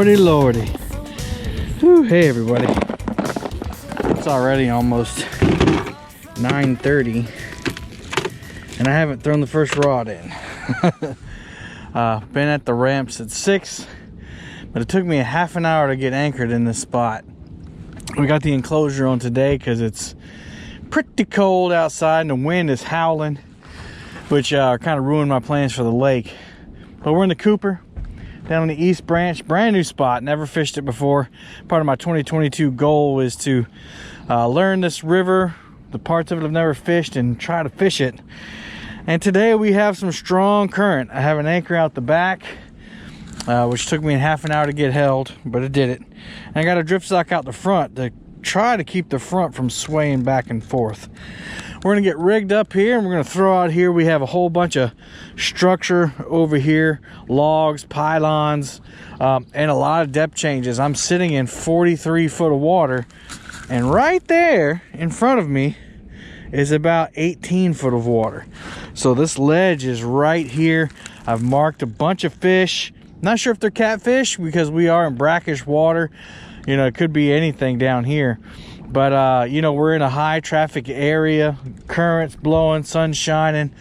Lordy, lordy. Whew, hey everybody. It's already almost 9:30 and I haven't thrown the first rod in. Been at the ramps at 6, but it took me a half an hour to get anchored in this spot. We got the enclosure on today because it's pretty cold outside and the wind is howling, which kind of ruined my plans for the lake. But we're in the Cooper down on the East Branch, brand new spot, never fished it before. Part of my 2022 goal is to learn this river, the parts of it I've never fished, and try to fish it. And today we have some strong current. I have an anchor out the back, which took me half an hour to get held, but it did it. And I got a drift sock out the front to try to keep the front from swaying back and forth. We're gonna get rigged up here and we're gonna throw out here. We have a whole bunch of structure over here, logs, pylons, and a lot of depth changes. I'm sitting in 43 foot of water, and right there in front of me is about 18 foot of water. So this ledge is right here. I've marked a bunch of fish. Not sure if they're catfish because we are in brackish water. You know, it could be anything down here. But, you know, we're in a high traffic area. Currents blowing, sun shining.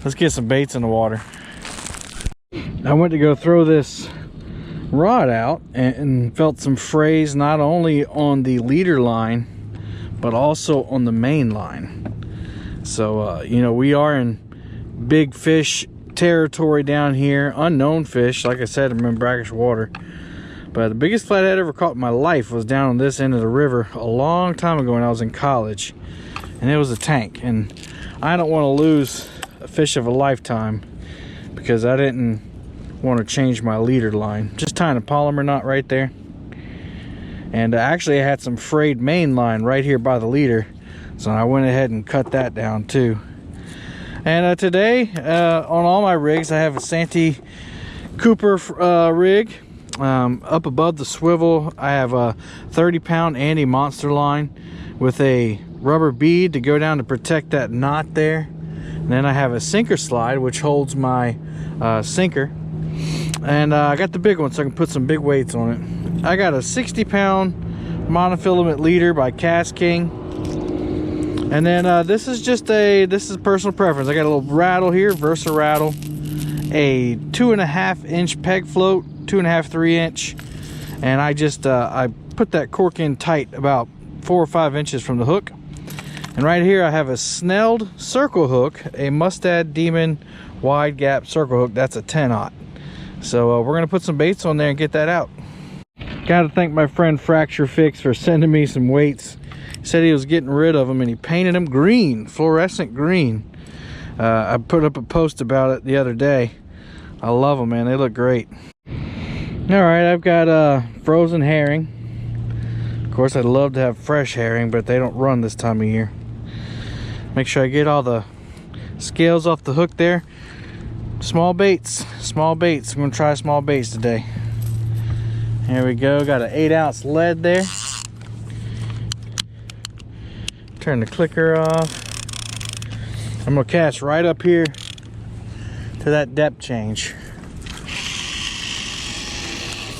Let's get some baits in the water. I went to go throw this rod out and felt some frays not only on the leader line, but also on the main line. So, you know, we are in big fish territory down here. Unknown fish. Like I said, I'm in brackish water. But the biggest flathead I ever caught in my life was down on this end of the river a long time ago when I was in college. And it was a tank. And I don't want to lose a fish of a lifetime because I didn't want to change my leader line. Just tying a polymer knot right there. And actually I had some frayed main line right here by the leader. So I went ahead and cut that down too. And today on all my rigs I have a Santee Cooper rig. Up above the swivel I have a 30-pound Andy monster line with a rubber bead to go down to protect that knot there. And then I have a sinker slide which holds my sinker. And I got the big one so I can put some big weights on it. I got a 60-pound monofilament leader by Cast King. And then this is personal preference. I got a little rattle here, Versa rattle, a 2.5 inch peg float, 2.5, 3 inch, and I just I put that cork in tight about 4 or 5 inches from the hook. And right here I have a snelled circle hook, a Mustad Demon wide gap circle hook. That's a 10-aught. So we're gonna put some baits on there and get that out. Gotta thank my friend Fracture Fix for sending me some weights. He said he was getting rid of them and he painted them green, fluorescent green. I put up a post about it the other day. I love them, man. They look great. All right, I've got frozen herring. Of course, I'd love to have fresh herring, but they don't run this time of year. Make sure I get all the scales off the hook there. Small baits, small baits. I'm gonna try small baits today. Here we go. Got an 8-ounce lead there. Turn the clicker off. I'm gonna cast right up here to that depth change.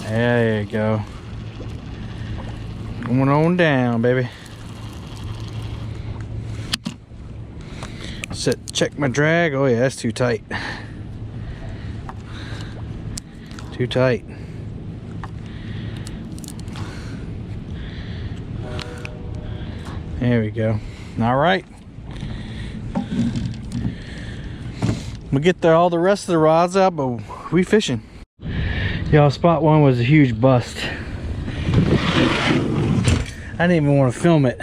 There you go. Going on down, baby. Check my drag. Oh yeah, that's too tight. Too tight. There we go. All right. We'll get there all the rest of the rods out, but we fishing. Y'all, spot one was a huge bust. I didn't even want to film it.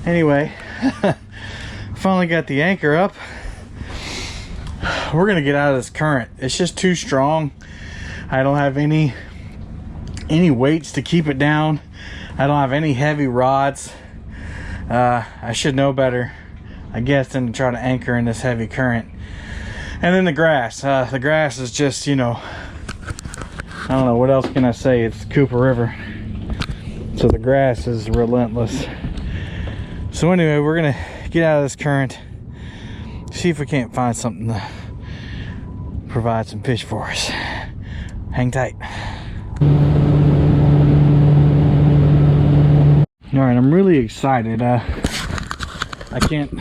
Anyway, finally got the anchor up. We're gonna get out of this current. It's just too strong. I don't have any weights to keep it down. I don't have any heavy rods. I should know better, I guess, than to try to anchor in this heavy current. And then the grass. The grass is just, you know, I don't know, what else can I say? It's Cooper River. So the grass is relentless. So anyway, we're gonna get out of this current, see if we can't find something to provide some fish for us. Hang tight. All right, I'm really excited. I can't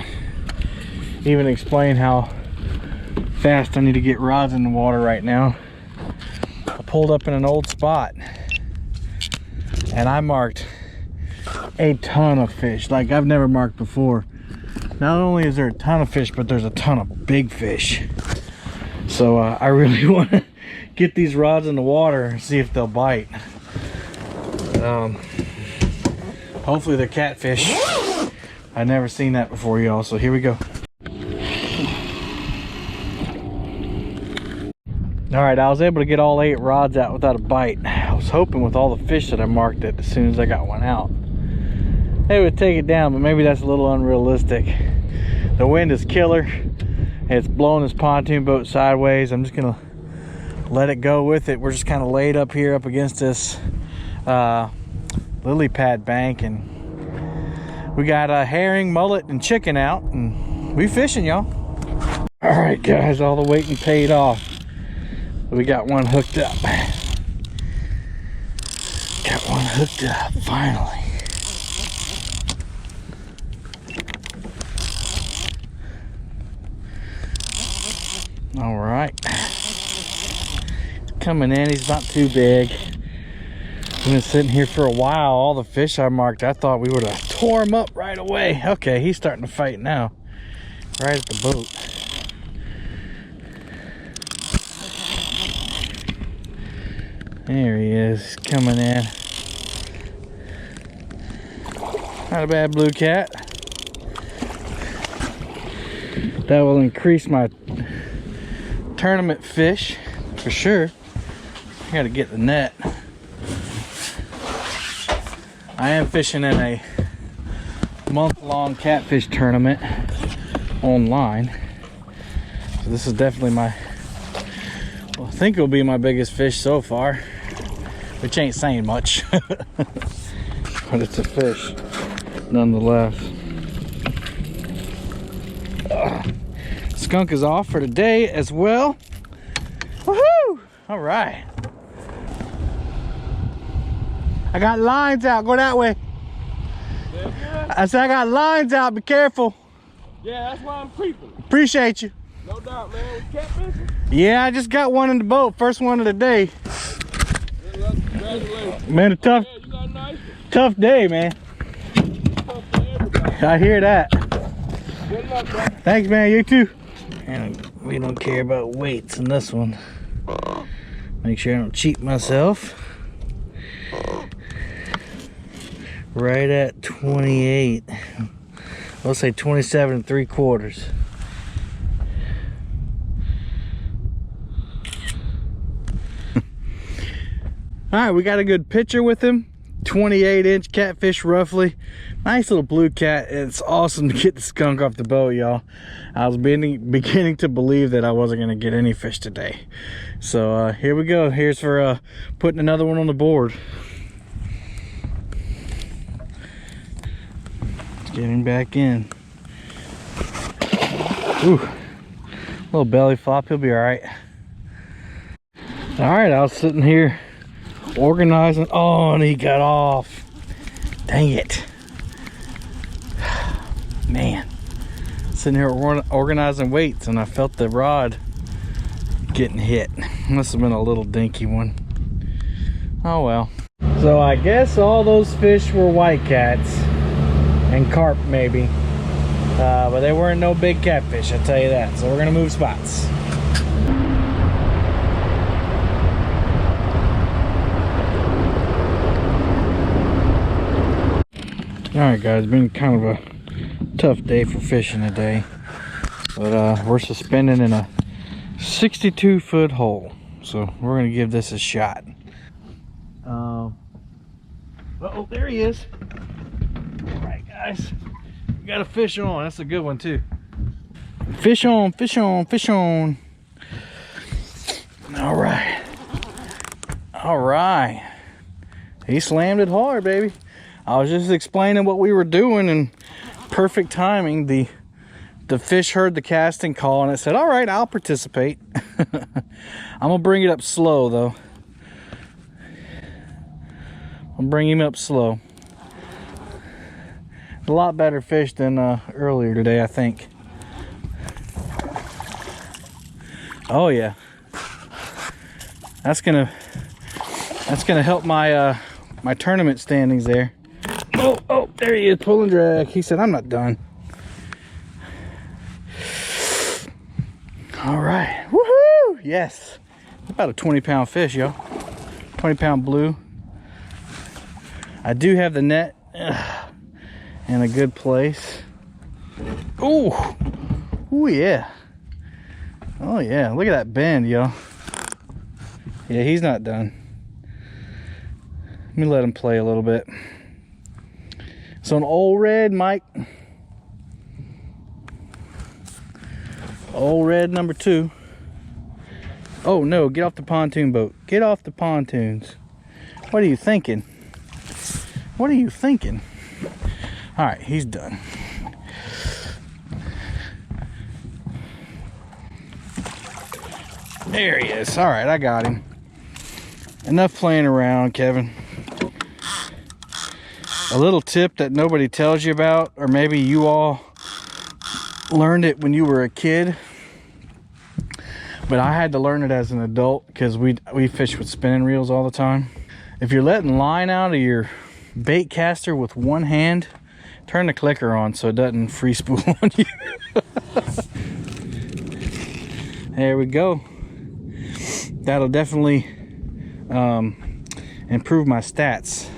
even explain how fast I need to get rods in the water right now. I pulled up in an old spot and I marked a ton of fish like I've never marked before. Not only is there a ton of fish, but there's a ton of big fish. So I really want to get these rods in the water and see if they'll bite. Hopefully they're catfish. I've never seen that before, y'all, so here we go. All right, I was able to get all 8 rods out without a bite. I was hoping with all the fish that I marked that as soon as I got one out, it would take it down, but maybe that's a little unrealistic. The wind is killer. It's blowing this pontoon boat sideways. I'm just gonna let it go with it. We're just kind of laid up here up against this lily pad bank, and we got a herring, mullet, and chicken out, and we fishing, y'all. All right, guys, all the waiting paid off. We got one hooked up. Got one hooked up, finally. All right. Coming in, he's not too big. I've been sitting here for a while. All the fish I marked, I thought we would have tore him up right away. Okay, he's starting to fight now. Right at the boat. There he is, coming in. Not a bad blue cat. That will increase my tournament fish for sure. I gotta get the net. I am fishing in a month-long catfish tournament online. So this is definitely my, well, I think it'll be my biggest fish so far, which ain't saying much. But it's a fish nonetheless. Skunk is off for today as well. Woohoo! All right. I got lines out. Go that way. I said I got lines out. Be careful. Yeah, that's why I'm creeping. Appreciate you. No doubt, man. We catfishing? Yeah, I just got one in the boat. First one of the day. Congratulations. Man, a tough, Yeah, you got a nice one. tough day, man. Tough for everybody. I hear that. Good luck, bro. Thanks, man. You too. And we don't care about weights in this one. Make sure I don't cheat myself. Right at 28. I'll say 27 3/4. All right, we got a good picture with him. 28-inch catfish roughly. Nice little blue cat. It's awesome to get the skunk off the boat, y'all. I was beginning to believe that I wasn't gonna get any fish today. So here we go. Here's for putting another one on the board. Let's get him back in. Ooh, little belly flop. He'll be all right. All right, I was sitting here organizing. Oh, and he got off. Dang it. Man, sitting here organizing weights and I felt the rod getting hit. Must have been a little dinky one. Oh well. So I guess all those fish were white cats and carp maybe, but they weren't no big catfish, I'll tell you that. So we're gonna move spots. All right, guys, been kind of a tough day for fishing today, but we're suspended in a 62-foot hole, so we're gonna give this a shot. Oh, there he is. All right, guys, we got a fish on. That's a good one too. Fish on, fish on, fish on. All right, all right. He slammed it hard, baby. I was just explaining what we were doing, and perfect timing. The fish heard the casting call and it said, all right, I'll participate. I'm gonna bring it up slow though. I'll bring him up slow. A lot better fish than earlier today, I think. Oh yeah, that's gonna help my my tournament standings there. Oh, there he is, pulling drag. He said, I'm not done. All right, woohoo! Yes, about a 20-pound fish, y'all. 20-pound blue. I do have the net in a good place. Oh yeah. Oh yeah, look at that bend, y'all. Yeah, he's not done. Let me let him play a little bit. So an old red, Mike. Old red number 2. Oh no, get off the pontoon boat. Get off the pontoons. What are you thinking? What are you thinking? All right, he's done. There he is. All right, I got him. Enough playing around, Kevin. A little tip that nobody tells you about, or maybe you all learned it when you were a kid, but I had to learn it as an adult because we fish with spinning reels all the time. If you're letting line out of your bait caster with one hand, turn the clicker on so it doesn't free spool on you. There we go. That'll definitely improve my stats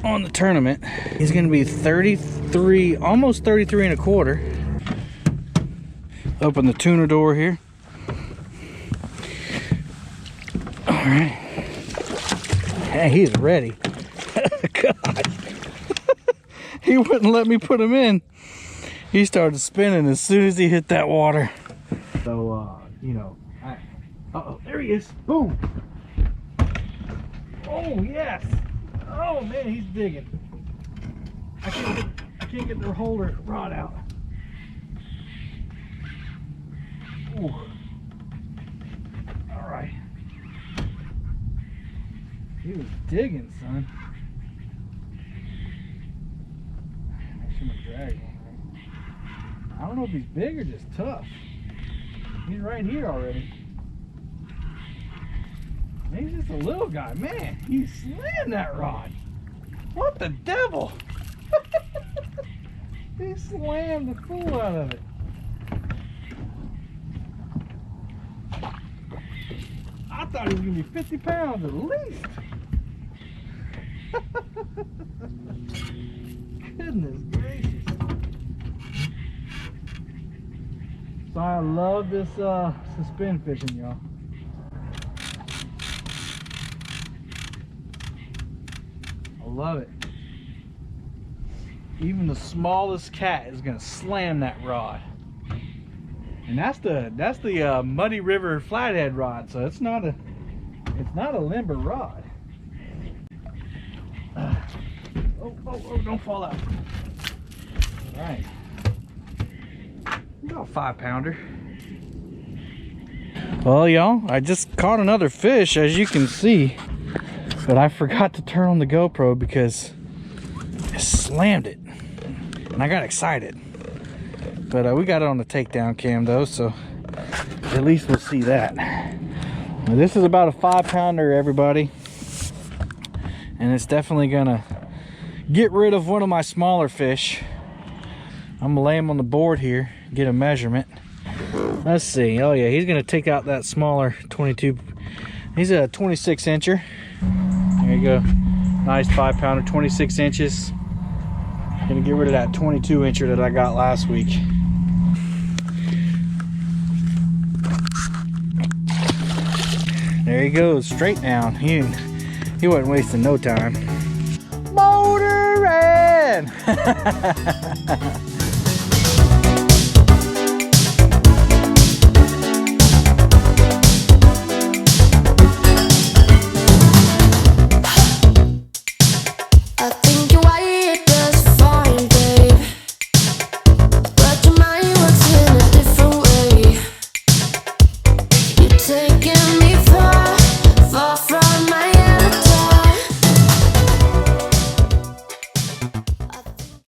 on the tournament. He's gonna be 33, almost 33 and a quarter. Open the tuner door here. All right. Hey, he's ready. God. He wouldn't let me put him in. He started spinning as soon as he hit that water. So, you know, uh-oh, there he is. Boom. Oh, yes. Oh, man, he's digging. I can't get the holder rod out. Ooh. All right. He was digging, son. Make sure my drag on right. I don't know if he's big or just tough. He's right here already. He's just a little guy. Man, he slammed that rod. What the devil? He slammed the fool out of it. I thought he was going to be 50 pounds at least. Goodness gracious. So I love this suspend fishing, y'all. I love it. Even the smallest cat is gonna slam that rod. And that's the Muddy River flathead rod, so it's not a limber rod. Oh, don't fall out. All right. About a 5-pounder. Well, y'all, I just caught another fish, as you can see, but I forgot to turn on the GoPro because I slammed it, and I got excited. But we got it on the takedown cam though, so at least we'll see that. Now, this is about a 5-pounder, everybody, and it's definitely gonna get rid of one of my smaller fish. I'm gonna lay him on the board here, get a measurement. Let's see. Oh yeah, he's gonna take out that smaller 22. He's a 26 incher. There you go. Nice 5-pounder, 26 inches. Gonna get rid of that 22 incher that I got last week. There he goes, straight down. He wasn't wasting no time. Motoring!